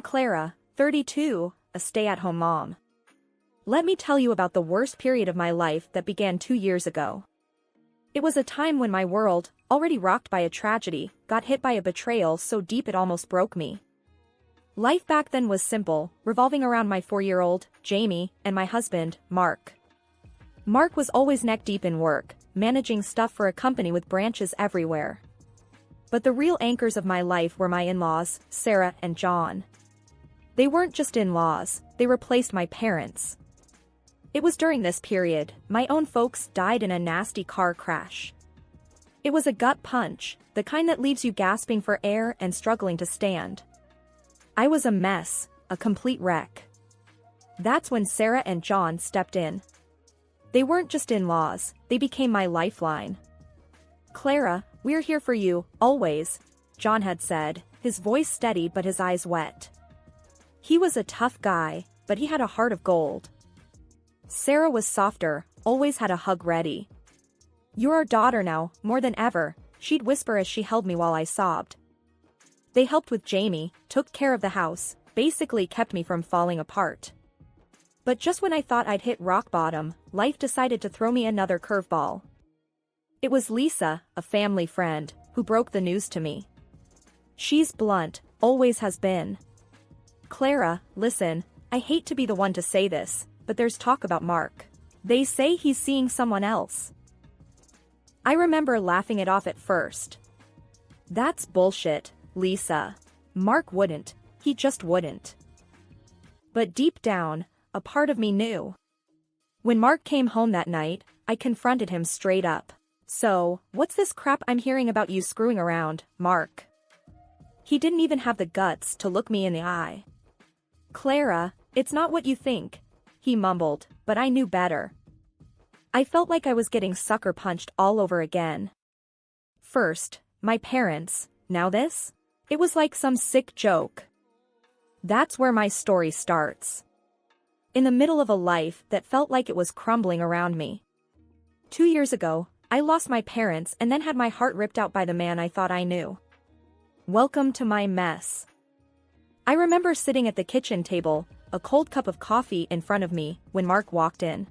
I'm Clara, 32, a stay-at-home mom. Let me tell you about the worst period of my life that began 2 years ago. It was a time when my world, already rocked by a tragedy, got hit by a betrayal so deep it almost broke me. Life back then was simple, revolving around my 4-year-old, Jamie, and my husband, Mark. Mark was always neck-deep in work, managing stuff for a company with branches everywhere. But the real anchors of my life were my in-laws, Sarah and John. They weren't just in-laws, they replaced my parents. It was during this period, my own folks died in a nasty car crash. It was a gut punch, the kind that leaves you gasping for air and struggling to stand. I was a mess, a complete wreck. That's when Sarah and John stepped in. They weren't just in-laws, they became my lifeline. "Clara, we're here for you, always," John had said, his voice steady but his eyes wet. He was a tough guy, but he had a heart of gold. Sarah was softer, always had a hug ready. "You're our daughter now, more than ever," she'd whisper as she held me while I sobbed. They helped with Jamie, took care of the house, basically kept me from falling apart. But just when I thought I'd hit rock bottom, life decided to throw me another curveball. It was Lisa, a family friend, who broke the news to me. She's blunt, always has been. "Clara, listen, I hate to be the one to say this, but there's talk about Mark. They say he's seeing someone else." I remember laughing it off at first. "That's bullshit, Lisa. Mark wouldn't, he just wouldn't." But deep down, a part of me knew. When Mark came home that night, I confronted him straight up. "So, what's this crap I'm hearing about you screwing around, Mark?" He didn't even have the guts to look me in the eye. "Clara, it's not what you think," he mumbled, but I knew better. I felt like I was getting sucker punched all over again. First, my parents, now this? It was like some sick joke. That's where my story starts. In the middle of a life that felt like it was crumbling around me. 2 years ago, I lost my parents and then had my heart ripped out by the man I thought I knew. Welcome to my mess. I remember sitting at the kitchen table, a cold cup of coffee in front of me, when Mark walked in.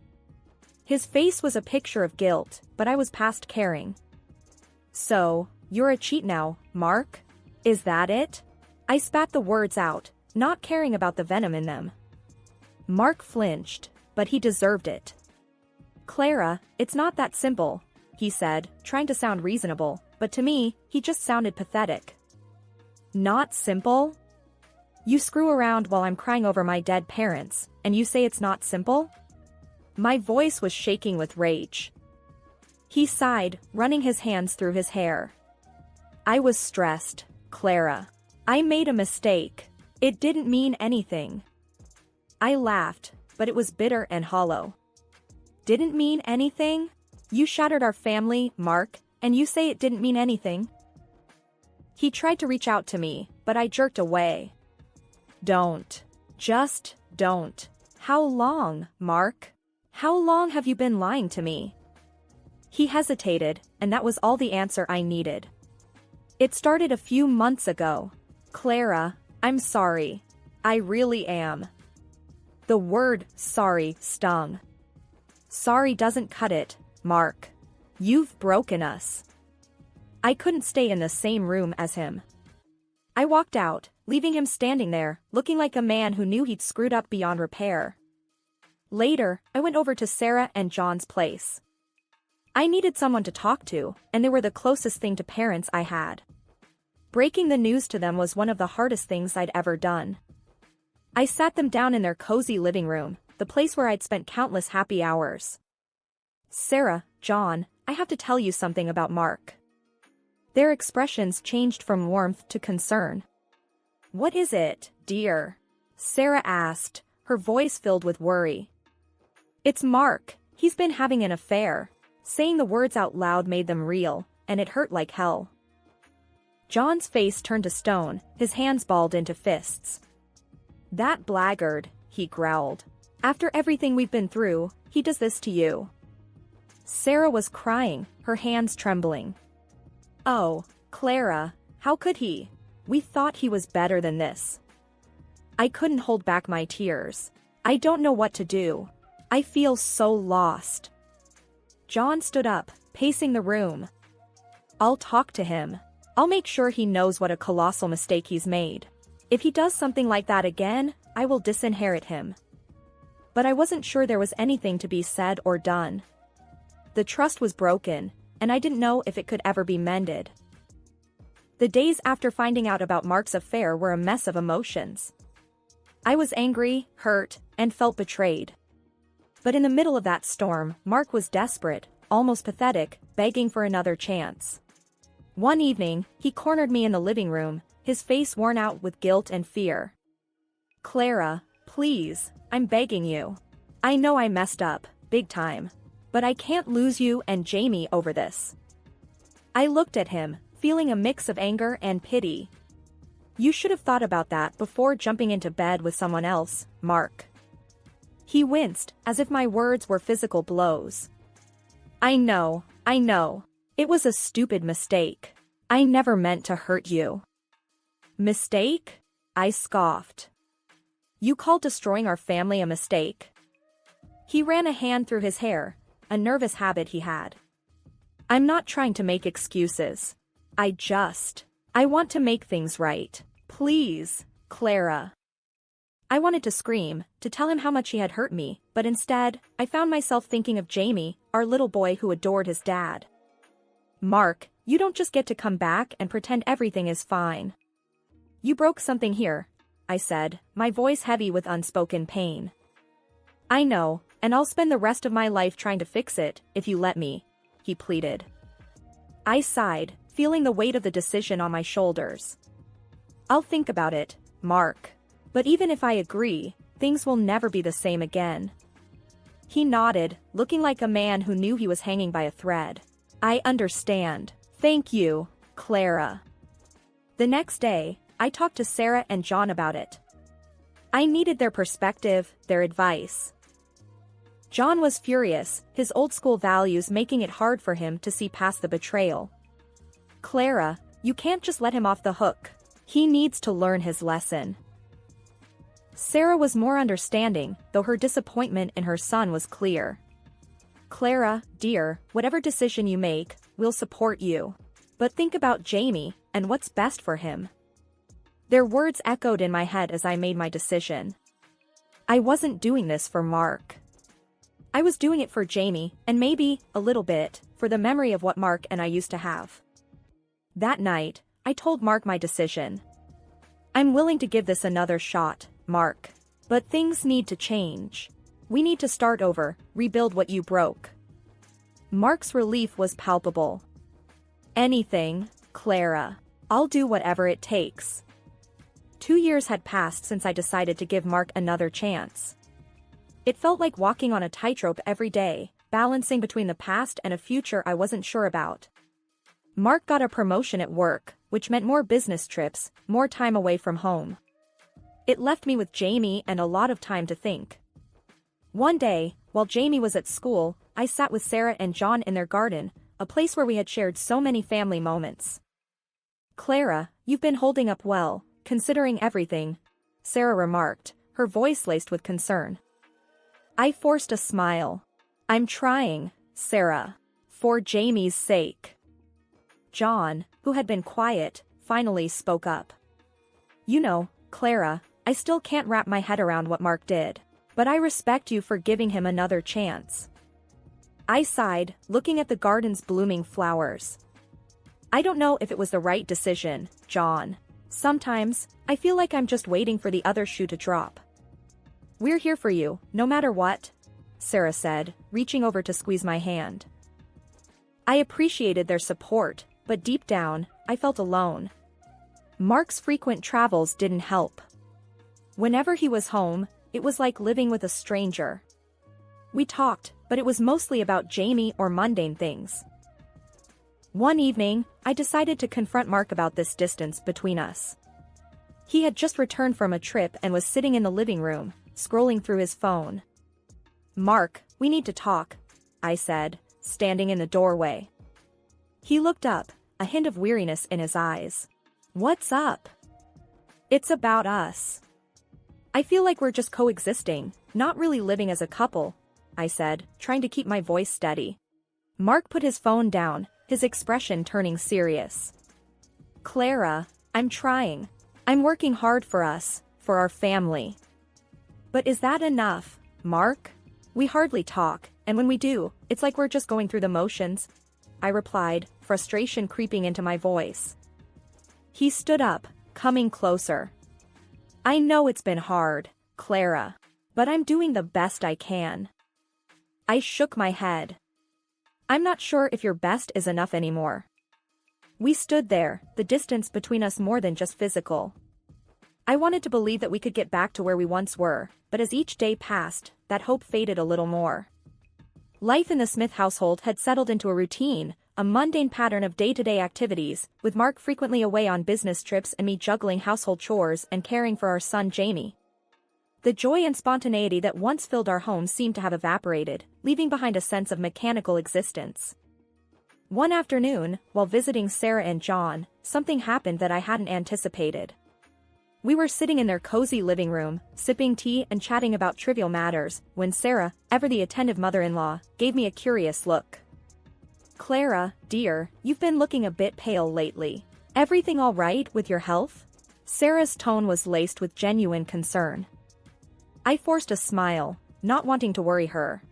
His face was a picture of guilt, but I was past caring. "So, you're a cheat now, Mark? Is that it?" I spat the words out, not caring about the venom in them. Mark flinched, but he deserved it. "Clara, it's not that simple," he said, trying to sound reasonable, but to me, he just sounded pathetic. "Not simple? You screw around while I'm crying over my dead parents, and you say it's not simple?" My voice was shaking with rage. He sighed, running his hands through his hair. "I was stressed, Clara. I made a mistake. It didn't mean anything." I laughed, but it was bitter and hollow. "Didn't mean anything? You shattered our family, Mark, and you say it didn't mean anything?" He tried to reach out to me, but I jerked away. "Don't. Just don't. How long, Mark? How long have you been lying to me?" He hesitated, and that was all the answer I needed. "It started a few months ago. Clara, I'm sorry. I really am." The word sorry stung. "Sorry doesn't cut it, Mark. You've broken us." I couldn't stay in the same room as him. I walked out, leaving him standing there, looking like a man who knew he'd screwed up beyond repair. Later, I went over to Sarah and John's place. I needed someone to talk to, and they were the closest thing to parents I had. Breaking the news to them was one of the hardest things I'd ever done. I sat them down in their cozy living room, the place where I'd spent countless happy hours. "Sarah, John, I have to tell you something about Mark." Their expressions changed from warmth to concern. "What is it, dear?" Sarah asked, her voice filled with worry. "It's Mark, he's been having an affair." Saying the words out loud made them real, and it hurt like hell. John's face turned to stone, his hands balled into fists. "That blackguard," he growled. "After everything we've been through, he does this to you." Sarah was crying, her hands trembling. "Oh, Clara, how could he? We thought he was better than this." I couldn't hold back my tears. I don't know what to do. I feel so lost. John stood up, pacing the room. I'll talk to him. I'll make sure he knows what a colossal mistake he's made. If he does something like that again, I will disinherit him. But I wasn't sure there was anything to be said or done. The trust was broken, and I didn't know if it could ever be mended. The days after finding out about Mark's affair were a mess of emotions. I was angry, hurt, and felt betrayed. But in the middle of that storm, Mark was desperate, almost pathetic, begging for another chance. One evening, he cornered me in the living room, his face worn out with guilt and fear. Clara, please, I'm begging you. I know I messed up, big time. But I can't lose you and Jamie over this. I looked at him, feeling a mix of anger and pity. You should have thought about that before jumping into bed with someone else, Mark. He winced, as if my words were physical blows. I know. It was a stupid mistake. I never meant to hurt you. Mistake? I scoffed. You called destroying our family a mistake? He ran a hand through his hair, a nervous habit he had. I'm not trying to make excuses. I want to make things right. Please, Clara. I wanted to scream, to tell him how much he had hurt me, but instead, I found myself thinking of Jamie, our little boy who adored his dad. Mark, you don't just get to come back and pretend everything is fine. You broke something here, I said, my voice heavy with unspoken pain. I know, and I'll spend the rest of my life trying to fix it, if you let me, he pleaded. I sighed, feeling the weight of the decision on my shoulders. I'll think about it, Mark. But even if I agree, things will never be the same again. He nodded, looking like a man who knew he was hanging by a thread. I understand. Thank you, Clara. The next day, I talked to Sarah and John about it. I needed their perspective, their advice. John was furious, his old-school values making it hard for him to see past the betrayal. Clara, you can't just let him off the hook. He needs to learn his lesson. Sarah was more understanding, though her disappointment in her son was clear. Clara, dear, whatever decision you make, we'll support you. But think about Jamie, and what's best for him. Their words echoed in my head as I made my decision. I wasn't doing this for Mark. I was doing it for Jamie, and maybe, a little bit, for the memory of what Mark and I used to have. That night, I told Mark my decision. I'm willing to give this another shot, Mark. But things need to change. We need to start over, rebuild what you broke. Mark's relief was palpable. Anything, Clara. I'll do whatever it takes. 2 years had passed since I decided to give Mark another chance. It felt like walking on a tightrope every day, balancing between the past and a future I wasn't sure about. Mark got a promotion at work, which meant more business trips, more time away from home. It left me with Jamie and a lot of time to think. One day, while Jamie was at school, I sat with Sarah and John in their garden, a place where we had shared so many family moments. Clara, you've been holding up well, considering everything, Sarah remarked, her voice laced with concern. I forced a smile. I'm trying, Sarah. For Jamie's sake. John, who had been quiet, finally spoke up. You know, Clara, I still can't wrap my head around what Mark did, but I respect you for giving him another chance. I sighed, looking at the garden's blooming flowers. I don't know if it was the right decision, John. Sometimes, I feel like I'm just waiting for the other shoe to drop. We're here for you, no matter what, Sarah said, reaching over to squeeze my hand. I appreciated their support, but deep down, I felt alone. Mark's frequent travels didn't help. Whenever he was home, it was like living with a stranger. We talked, but it was mostly about Jamie or mundane things. One evening, I decided to confront Mark about this distance between us. He had just returned from a trip and was sitting in the living room, scrolling through his phone. Mark, we need to talk, I said, standing in the doorway. He looked up, a hint of weariness in his eyes. What's up? It's about us. I feel like we're just coexisting, not really living as a couple, I said, trying to keep my voice steady. Mark put his phone down, his expression turning serious. Clara, I'm trying. I'm working hard for us, for our family. But is that enough, Mark? We hardly talk, and when we do, it's like we're just going through the motions, I replied, frustration creeping into my voice. He stood up, coming closer. I know it's been hard, Clara, but I'm doing the best I can. I shook my head. I'm not sure if your best is enough anymore. We stood there, the distance between us more than just physical. I wanted to believe that we could get back to where we once were, but as each day passed, that hope faded a little more. Life in the Smith household had settled into a routine, a mundane pattern of day-to-day activities, with Mark frequently away on business trips and me juggling household chores and caring for our son Jamie. The joy and spontaneity that once filled our home seemed to have evaporated, leaving behind a sense of mechanical existence. One afternoon, while visiting Sarah and John, something happened that I hadn't anticipated. We were sitting in their cozy living room, sipping tea and chatting about trivial matters, when Sarah, ever the attentive mother-in-law, gave me a curious look. Clara, dear, you've been looking a bit pale lately. Everything all right with your health? Sarah's tone was laced with genuine concern. I forced a smile, not wanting to worry her.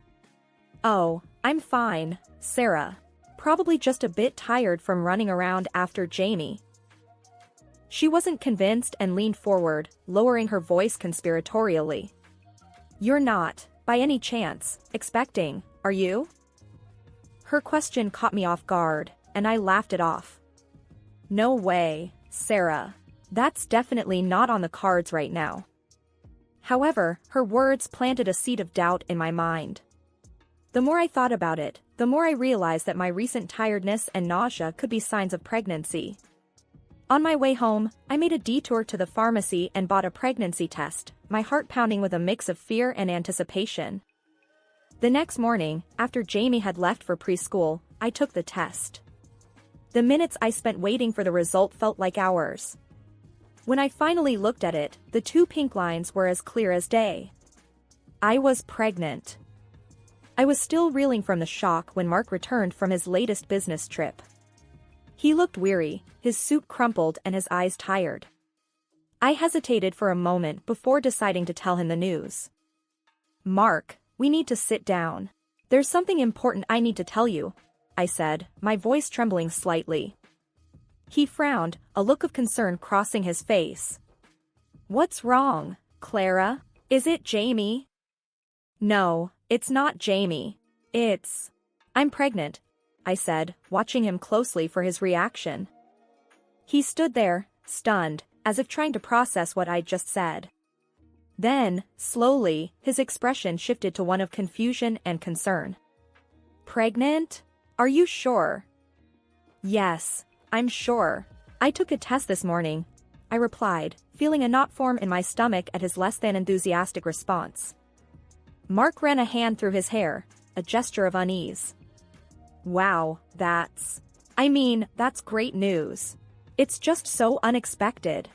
Oh, I'm fine, Sarah. Probably just a bit tired from running around after Jamie. She wasn't convinced and leaned forward, lowering her voice conspiratorially. You're not, by any chance, expecting, are you? Her question caught me off guard, and I laughed it off. No way, Sarah. That's definitely not on the cards right now. However, her words planted a seed of doubt in my mind. The more I thought about it, the more I realized that my recent tiredness and nausea could be signs of pregnancy. On my way home, I made a detour to the pharmacy and bought a pregnancy test, my heart pounding with a mix of fear and anticipation. The next morning, after Jamie had left for preschool, I took the test. The minutes I spent waiting for the result felt like hours. When I finally looked at it, the 2 pink lines were as clear as day. I was pregnant. I was still reeling from the shock when Mark returned from his latest business trip. He looked weary, his suit crumpled and his eyes tired. I hesitated for a moment before deciding to tell him the news. Mark, we need to sit down. There's something important I need to tell you, I said, my voice trembling slightly. He frowned, a look of concern crossing his face. What's wrong, Clara? Is it Jamie? No, it's not Jamie. I'm pregnant, I said, watching him closely for his reaction. He stood there, stunned, as if trying to process what I'd just said. Then, slowly, his expression shifted to one of confusion and concern. Pregnant? Are you sure? Yes, I'm sure. I took a test this morning, I replied, feeling a knot form in my stomach at his less than enthusiastic response. Mark ran a hand through his hair, a gesture of unease. Wow, that's great news. It's just so unexpected.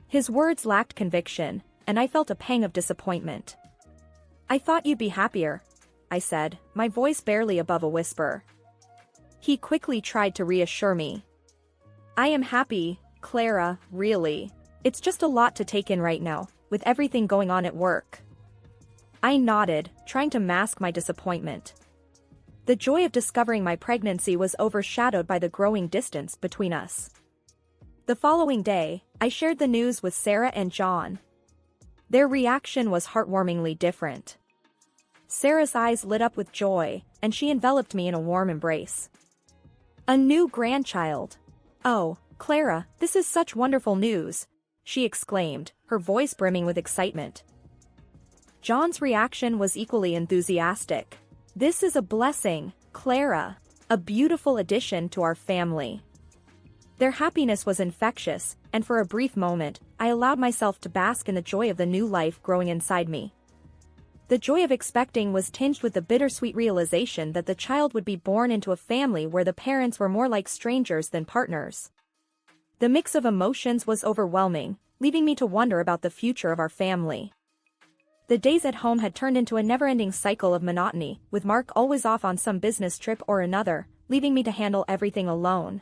His words lacked conviction, and I felt a pang of disappointment. I thought you'd be happier, I said, my voice barely above a whisper. He quickly tried to reassure me. I am happy, Clara, really. It's just a lot to take in right now, with everything going on at work. I nodded, trying to mask my disappointment. The joy of discovering my pregnancy was overshadowed by the growing distance between us. The following day, I shared the news with Sarah and John. Their reaction was heartwarmingly different. Sarah's eyes lit up with joy, and she enveloped me in a warm embrace. A new grandchild. Oh, Clara, this is such wonderful news, she exclaimed, her voice brimming with excitement. John's reaction was equally enthusiastic. This is a blessing, Clara, a beautiful addition to our family. Their happiness was infectious, and for a brief moment, I allowed myself to bask in the joy of the new life growing inside me. The joy of expecting was tinged with the bittersweet realization that the child would be born into a family where the parents were more like strangers than partners. The mix of emotions was overwhelming, leaving me to wonder about the future of our family. The days at home had turned into a never-ending cycle of monotony, with Mark always off on some business trip or another, leaving me to handle everything alone.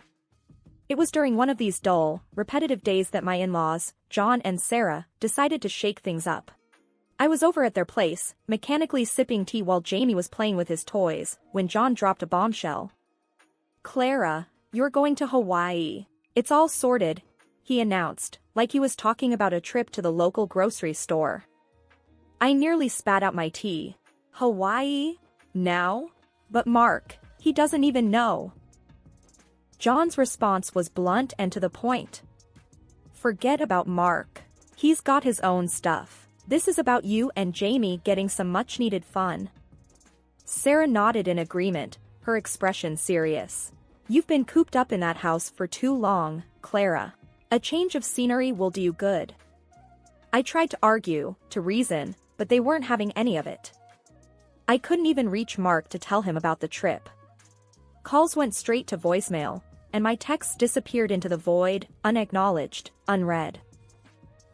It was during one of these dull, repetitive days that my in-laws, John and Sarah, decided to shake things up. I was over at their place, mechanically sipping tea while Jamie was playing with his toys, when John dropped a bombshell. "Clara, you're going to Hawaii. It's all sorted," he announced, like he was talking about a trip to the local grocery store. I nearly spat out my tea. Hawaii? Now? But Mark, he doesn't even know. John's response was blunt and to the point. "Forget about Mark. He's got his own stuff. This is about you and Jamie getting some much-needed fun." Sarah nodded in agreement, her expression serious. "You've been cooped up in that house for too long, Clara. A change of scenery will do you good." I tried to argue, to reason, but they weren't having any of it. I couldn't even reach Mark to tell him about the trip. Calls went straight to voicemail, and my texts disappeared into the void, unacknowledged, unread.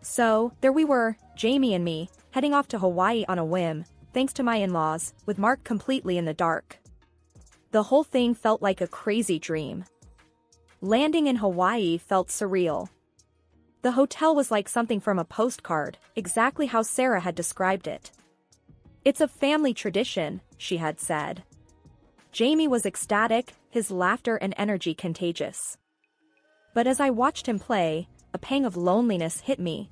So, there we were, Jamie and me, heading off to Hawaii on a whim, thanks to my in-laws, with Mark completely in the dark. The whole thing felt like a crazy dream. Landing in Hawaii felt surreal. The hotel was like something from a postcard, exactly how Sarah had described it. "It's a family tradition," she had said. Jamie was ecstatic, his laughter and energy contagious. But as I watched him play, a pang of loneliness hit me.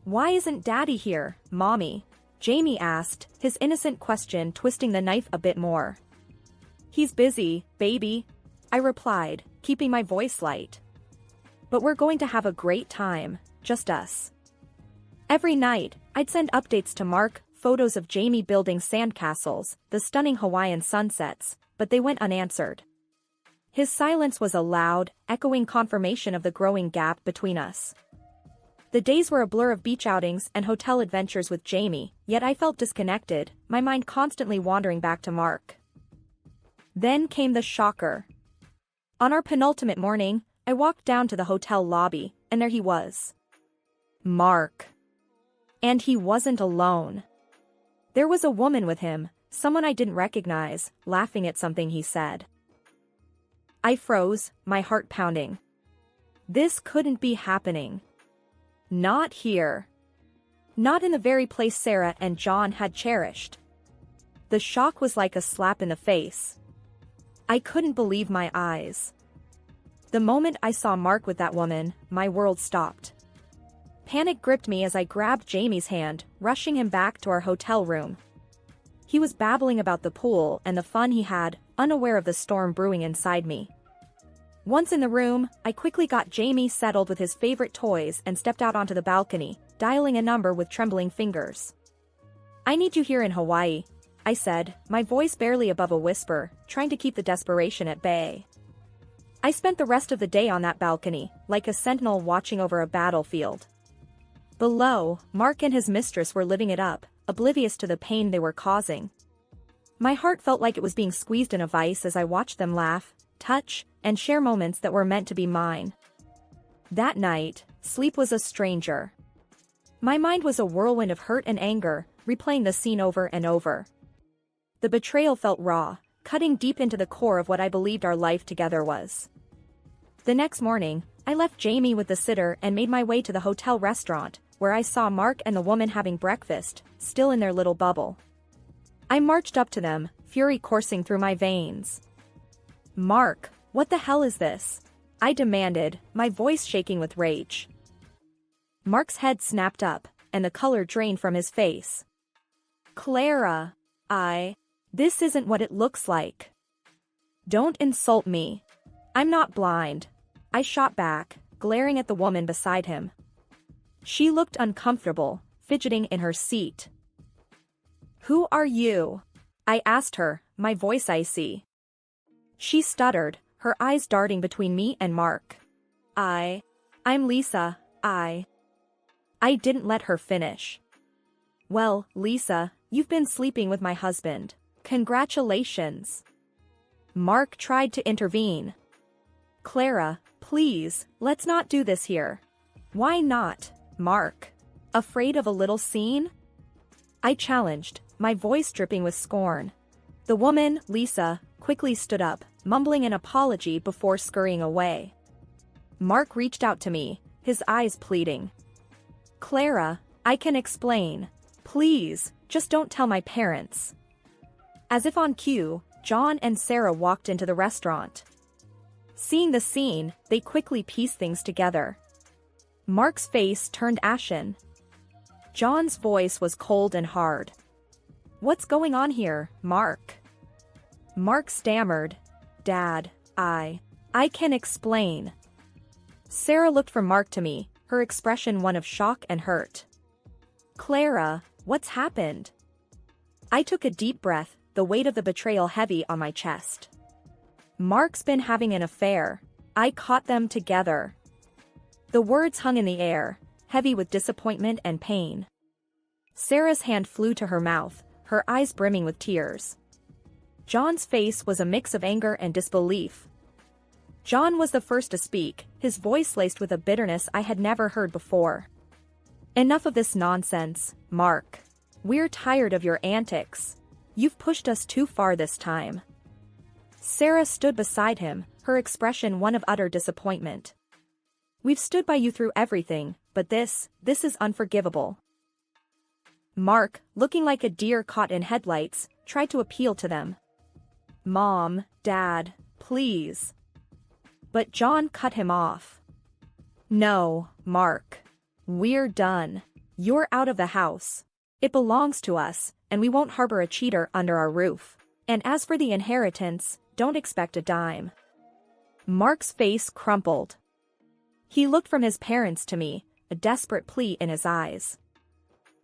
"Why isn't Daddy here, Mommy?" Jamie asked, his innocent question twisting the knife a bit more. "He's busy, baby," I replied, keeping my voice light. "But we're going to have a great time, just us." Every night, I'd send updates to Mark, photos of Jamie building sandcastles, the stunning Hawaiian sunsets, but they went unanswered. His silence was a loud, echoing confirmation of the growing gap between us. The days were a blur of beach outings and hotel adventures with Jamie, yet I felt disconnected, my mind constantly wandering back to Mark. Then came the shocker. On our penultimate morning, I walked down to the hotel lobby, and there he was. Mark. And he wasn't alone. There was a woman with him, someone I didn't recognize, laughing at something he said. I froze, my heart pounding. This couldn't be happening. Not here. Not in the very place Sarah and John had cherished. The shock was like a slap in the face. I couldn't believe my eyes. The moment I saw Mark with that woman, my world stopped. Panic gripped me as I grabbed Jamie's hand, rushing him back to our hotel room. He was babbling about the pool and the fun he had, unaware of the storm brewing inside me. Once in the room, I quickly got Jamie settled with his favorite toys and stepped out onto the balcony, dialing a number with trembling fingers. "I need you here in Hawaii," I said, my voice barely above a whisper, trying to keep the desperation at bay. I spent the rest of the day on that balcony, like a sentinel watching over a battlefield. Below, Mark and his mistress were living it up, oblivious to the pain they were causing. My heart felt like it was being squeezed in a vice as I watched them laugh, touch, and share moments that were meant to be mine. That night, sleep was a stranger. My mind was a whirlwind of hurt and anger, replaying the scene over and over. The betrayal felt raw, cutting deep into the core of what I believed our life together was. The next morning, I left Jamie with the sitter and made my way to the hotel restaurant, where I saw Mark and the woman having breakfast, still in their little bubble. I marched up to them, fury coursing through my veins. "Mark, what the hell is this?" I demanded, my voice shaking with rage. Mark's head snapped up, and the color drained from his face. "Clara, this isn't what it looks like. Don't insult me. I'm not blind," I shot back, glaring at the woman beside him. She looked uncomfortable, fidgeting in her seat. "Who are you?" I asked her, my voice icy. She stuttered, her eyes darting between me and Mark. I'm Lisa, I didn't let her finish. "Well, Lisa, you've been sleeping with my husband. Congratulations." Mark tried to intervene. "Clara, please, let's not do this here." "Why not?" Mark. Afraid of a little scene? I challenged, my voice dripping with scorn. The woman, Lisa, quickly stood up, mumbling an apology before scurrying away. Mark reached out to me, his eyes pleading. Clara, I can explain. Please, just don't tell my parents. As if on cue, John and Sarah walked into the restaurant. Seeing the scene, they quickly pieced things together. Mark's face turned ashen. John's voice was cold and hard. What's going on here, Mark? Mark stammered. Dad, I can explain. Sarah looked from Mark to me, her expression one of shock and hurt. Clara, what's happened? I took a deep breath, the weight of the betrayal heavy on my chest. Mark's been having an affair. I caught them together. The words hung in the air, heavy with disappointment and pain. Sarah's hand flew to her mouth, her eyes brimming with tears. John's face was a mix of anger and disbelief. John was the first to speak, his voice laced with a bitterness I had never heard before. Enough of this nonsense, Mark. We're tired of your antics. You've pushed us too far this time. Sarah stood beside him, her expression one of utter disappointment. We've stood by you through everything, but this is unforgivable. Mark, looking like a deer caught in headlights, tried to appeal to them. Mom, Dad, please. But John cut him off. No, Mark. We're done. You're out of the house. It belongs to us, and we won't harbor a cheater under our roof. And as for the inheritance, don't expect a dime. Mark's face crumpled. He looked from his parents to me, a desperate plea in his eyes.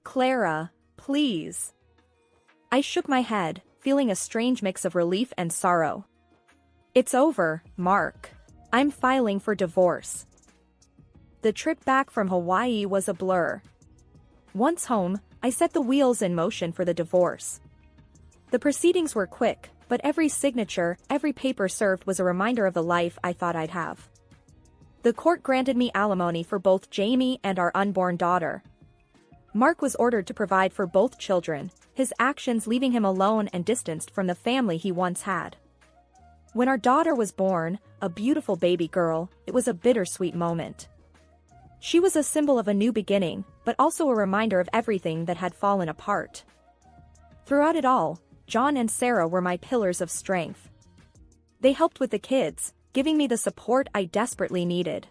Clara, please. I shook my head, feeling a strange mix of relief and sorrow. It's over, Mark. I'm filing for divorce. The trip back from Hawaii was a blur. Once home, I set the wheels in motion for the divorce. The proceedings were quick, but every signature, every paper served was a reminder of the life I thought I'd have. The court granted me alimony for both Jamie and our unborn daughter. Mark was ordered to provide for both children, his actions leaving him alone and distanced from the family he once had. When our daughter was born, a beautiful baby girl, it was a bittersweet moment. She was a symbol of a new beginning, but also a reminder of everything that had fallen apart. Throughout it all, John and Sarah were my pillars of strength. They helped with the kids, giving me the support I desperately needed.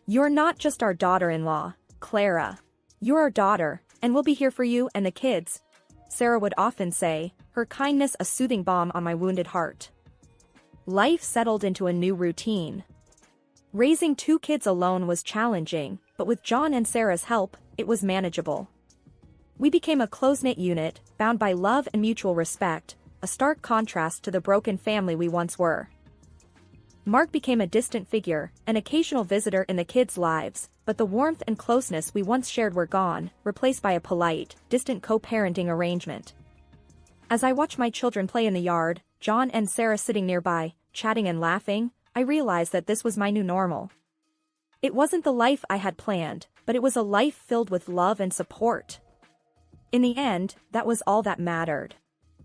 You're not just our daughter-in-law, Clara. You're our daughter, and we'll be here for you and the kids, Sarah would often say, her kindness a soothing balm on my wounded heart. Life settled into a new routine. Raising 2 kids alone was challenging, but with John and Sarah's help, it was manageable. We became a close-knit unit, bound by love and mutual respect, a stark contrast to the broken family we once were. Mark became a distant figure, an occasional visitor in the kids' lives, but the warmth and closeness we once shared were gone, replaced by a polite, distant co-parenting arrangement. As I watched my children play in the yard, John and Sarah sitting nearby, chatting and laughing, I realized that this was my new normal. It wasn't the life I had planned, but it was a life filled with love and support. In the end, that was all that mattered.